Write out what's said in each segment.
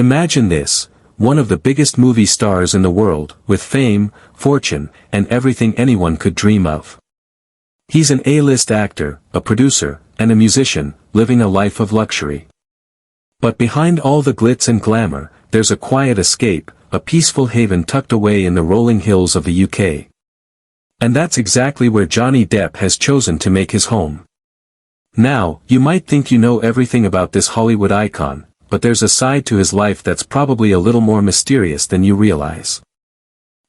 Imagine this, one of the biggest movie stars in the world, with fame, fortune, and everything anyone could dream of. He's an A-list actor, a producer, and a musician, living a life of luxury. But behind all the glitz and glamour, there's a quiet escape, a peaceful haven tucked away in the rolling hills of the UK. And that's exactly where Johnny Depp has chosen to make his home. Now, you might think you know everything about this Hollywood icon, but there's a side to his life that's probably a little more mysterious than you realize.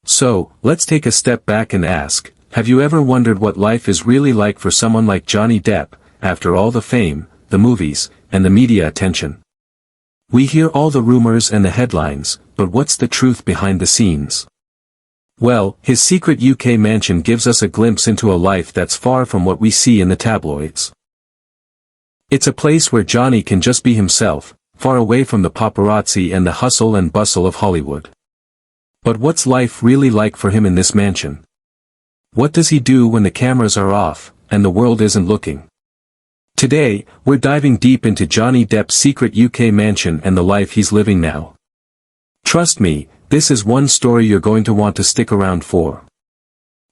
So, let's take a step back and ask, have you ever wondered what life is really like for someone like Johnny Depp, after all the fame, the movies, and the media attention? We hear all the rumors and the headlines, but what's the truth behind the scenes? Well, his secret UK mansion gives us a glimpse into a life that's far from what we see in the tabloids. It's a place where Johnny can just be himself, far away from the paparazzi and the hustle and bustle of Hollywood. But what's life really like for him in this mansion? What does he do when the cameras are off, and the world isn't looking? Today, we're diving deep into Johnny Depp's secret UK mansion and the life he's living now. Trust me, this is one story you're going to want to stick around for.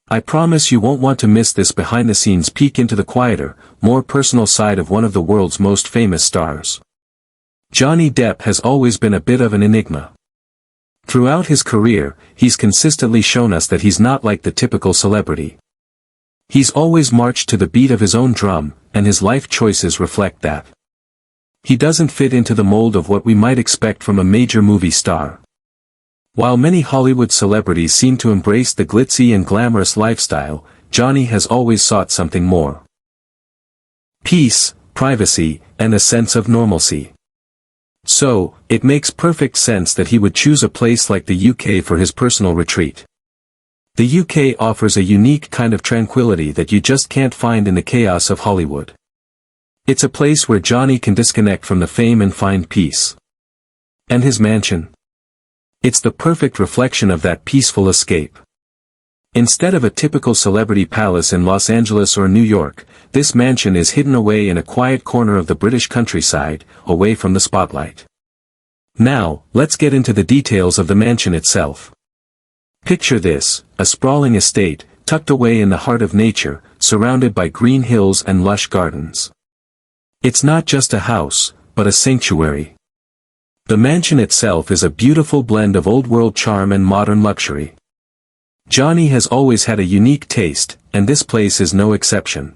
I promise you won't want to miss this behind-the-scenes peek into the quieter, more personal side of one of the world's most famous stars. Johnny Depp has always been a bit of an enigma. Throughout his career, he's consistently shown us that he's not like the typical celebrity. He's always marched to the beat of his own drum, and his life choices reflect that. He doesn't fit into the mold of what we might expect from a major movie star. While many Hollywood celebrities seem to embrace the glitzy and glamorous lifestyle, Johnny has always sought something more. Peace, privacy, and a sense of normalcy. So, it makes perfect sense that he would choose a place like the UK for his personal retreat. The UK offers a unique kind of tranquility that you just can't find in the chaos of Hollywood. It's a place where Johnny can disconnect from the fame and find peace. And his mansion? It's the perfect reflection of that peaceful escape. Instead of a typical celebrity palace in Los Angeles or New York, this mansion is hidden away in a quiet corner of the British countryside, away from the spotlight. Now, let's get into the details of the mansion itself. Picture this, a sprawling estate, tucked away in the heart of nature, surrounded by green hills and lush gardens. It's not just a house, but a sanctuary. The mansion itself is a beautiful blend of old-world charm and modern luxury. Johnny has always had a unique taste, and this place is no exception.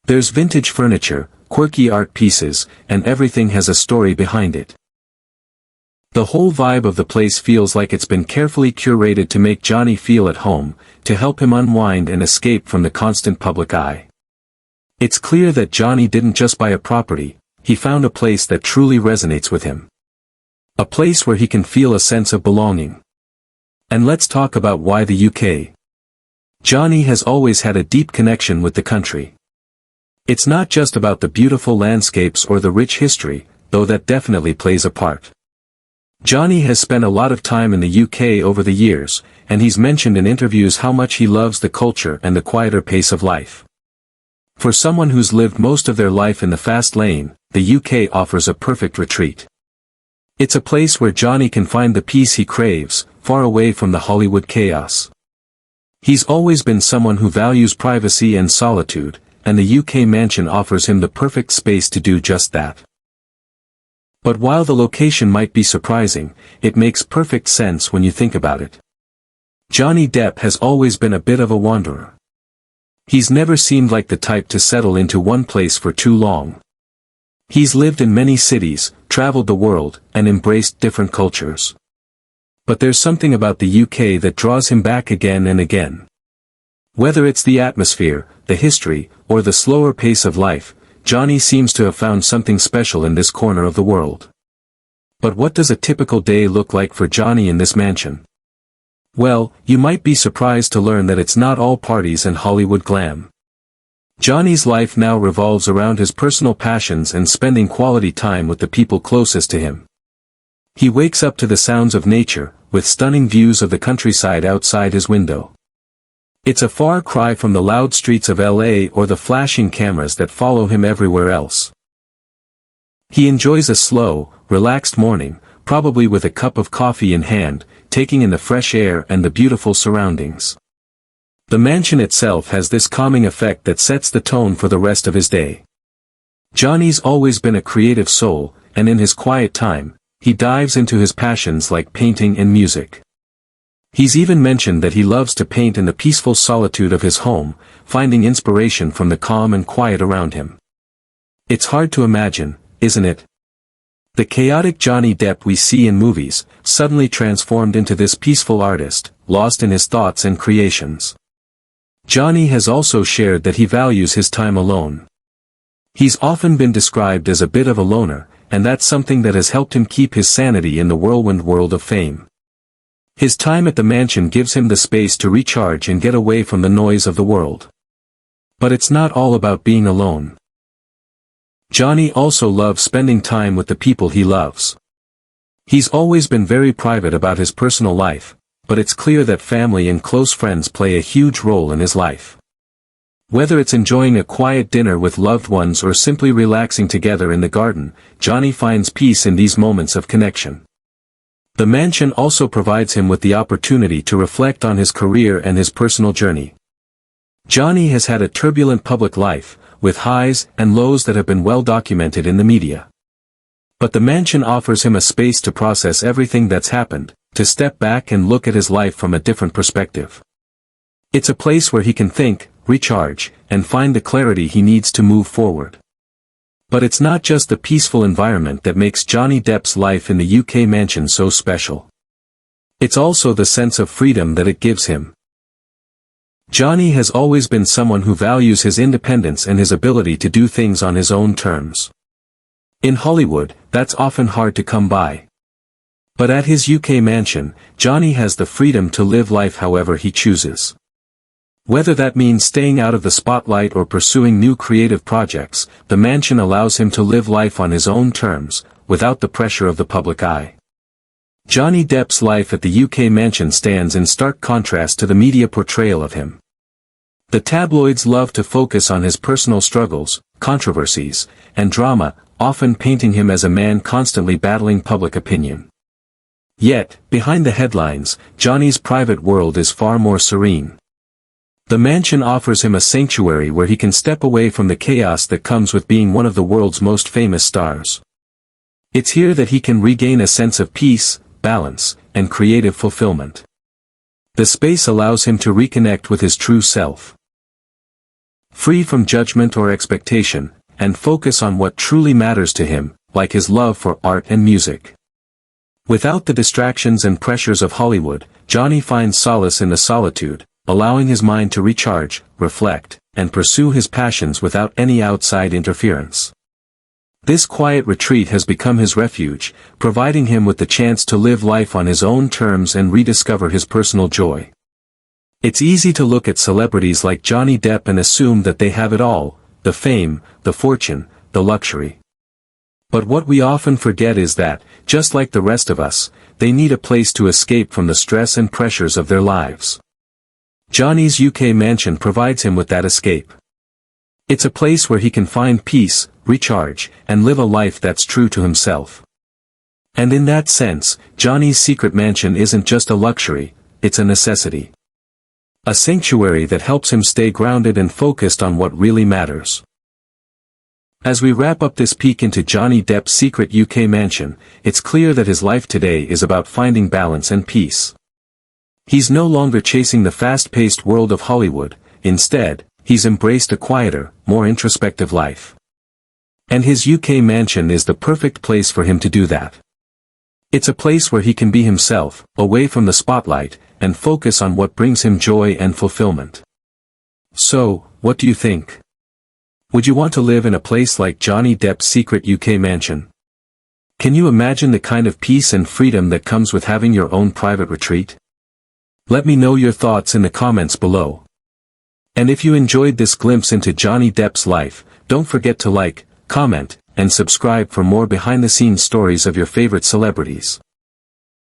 There's vintage furniture, quirky art pieces, and everything has a story behind it. The whole vibe of the place feels like it's been carefully curated to make Johnny feel at home, to help him unwind and escape from the constant public eye. It's clear that Johnny didn't just buy a property, he found a place that truly resonates with him. A place where he can feel a sense of belonging. And let's talk about why the UK. Johnny has always had a deep connection with the country. It's not just about the beautiful landscapes or the rich history, though that definitely plays a part. Johnny has spent a lot of time in the UK over the years, and he's mentioned in interviews how much he loves the culture and the quieter pace of life. For someone who's lived most of their life in the fast lane, the UK offers a perfect retreat. It's a place where Johnny can find the peace he craves, far away from the Hollywood chaos. He's always been someone who values privacy and solitude, and the UK mansion offers him the perfect space to do just that. But while the location might be surprising, it makes perfect sense when you think about it. Johnny Depp has always been a bit of a wanderer. He's never seemed like the type to settle into one place for too long. He's lived in many cities, traveled the world, and embraced different cultures. But there's something about the UK that draws him back again and again. Whether it's the atmosphere, the history, or the slower pace of life, Johnny seems to have found something special in this corner of the world. But what does a typical day look like for Johnny in this mansion? Well, you might be surprised to learn that it's not all parties and Hollywood glam. Johnny's life now revolves around his personal passions and spending quality time with the people closest to him. He wakes up to the sounds of nature, with stunning views of the countryside outside his window. It's a far cry from the loud streets of LA or the flashing cameras that follow him everywhere else. He enjoys a slow, relaxed morning, probably with a cup of coffee in hand, taking in the fresh air and the beautiful surroundings. The mansion itself has this calming effect that sets the tone for the rest of his day. Johnny's always been a creative soul, and in his quiet time, he dives into his passions like painting and music. He's even mentioned that he loves to paint in the peaceful solitude of his home, finding inspiration from the calm and quiet around him. It's hard to imagine, isn't it? The chaotic Johnny Depp we see in movies, suddenly transformed into this peaceful artist, lost in his thoughts and creations. Johnny has also shared that he values his time alone. He's often been described as a bit of a loner, and that's something that has helped him keep his sanity in the whirlwind world of fame. His time at the mansion gives him the space to recharge and get away from the noise of the world. But it's not all about being alone. Johnny also loves spending time with the people he loves. He's always been very private about his personal life, but it's clear that family and close friends play a huge role in his life. Whether it's enjoying a quiet dinner with loved ones or simply relaxing together in the garden, Johnny finds peace in these moments of connection. The mansion also provides him with the opportunity to reflect on his career and his personal journey. Johnny has had a turbulent public life, with highs and lows that have been well documented in the media. But the mansion offers him a space to process everything that's happened, to step back and look at his life from a different perspective. It's a place where he can think, recharge, and find the clarity he needs to move forward. But it's not just the peaceful environment that makes Johnny Depp's life in the UK mansion so special. It's also the sense of freedom that it gives him. Johnny has always been someone who values his independence and his ability to do things on his own terms. In Hollywood, that's often hard to come by. But at his UK mansion, Johnny has the freedom to live life however he chooses. Whether that means staying out of the spotlight or pursuing new creative projects, the mansion allows him to live life on his own terms, without the pressure of the public eye. Johnny Depp's life at the UK mansion stands in stark contrast to the media portrayal of him. The tabloids love to focus on his personal struggles, controversies, and drama, often painting him as a man constantly battling public opinion. Yet, behind the headlines, Johnny's private world is far more serene. The mansion offers him a sanctuary where he can step away from the chaos that comes with being one of the world's most famous stars. It's here that he can regain a sense of peace, balance, and creative fulfillment. The space allows him to reconnect with his true self. Free from judgment or expectation, and focus on what truly matters to him, like his love for art and music. Without the distractions and pressures of Hollywood, Johnny finds solace in the solitude, allowing his mind to recharge, reflect, and pursue his passions without any outside interference. This quiet retreat has become his refuge, providing him with the chance to live life on his own terms and rediscover his personal joy. It's easy to look at celebrities like Johnny Depp and assume that they have it all, the fame, the fortune, the luxury. But what we often forget is that, just like the rest of us, they need a place to escape from the stress and pressures of their lives. Johnny's UK mansion provides him with that escape. It's a place where he can find peace, recharge, and live a life that's true to himself. And in that sense, Johnny's secret mansion isn't just a luxury, it's a necessity. A sanctuary that helps him stay grounded and focused on what really matters. As we wrap up this peek into Johnny Depp's secret UK mansion, it's clear that his life today is about finding balance and peace. He's no longer chasing the fast-paced world of Hollywood, instead, he's embraced a quieter, more introspective life. And his UK mansion is the perfect place for him to do that. It's a place where he can be himself, away from the spotlight, and focus on what brings him joy and fulfillment. So, what do you think? Would you want to live in a place like Johnny Depp's secret UK mansion? Can you imagine the kind of peace and freedom that comes with having your own private retreat? Let me know your thoughts in the comments below. And if you enjoyed this glimpse into Johnny Depp's life, don't forget to like, comment, and subscribe for more behind-the-scenes stories of your favorite celebrities.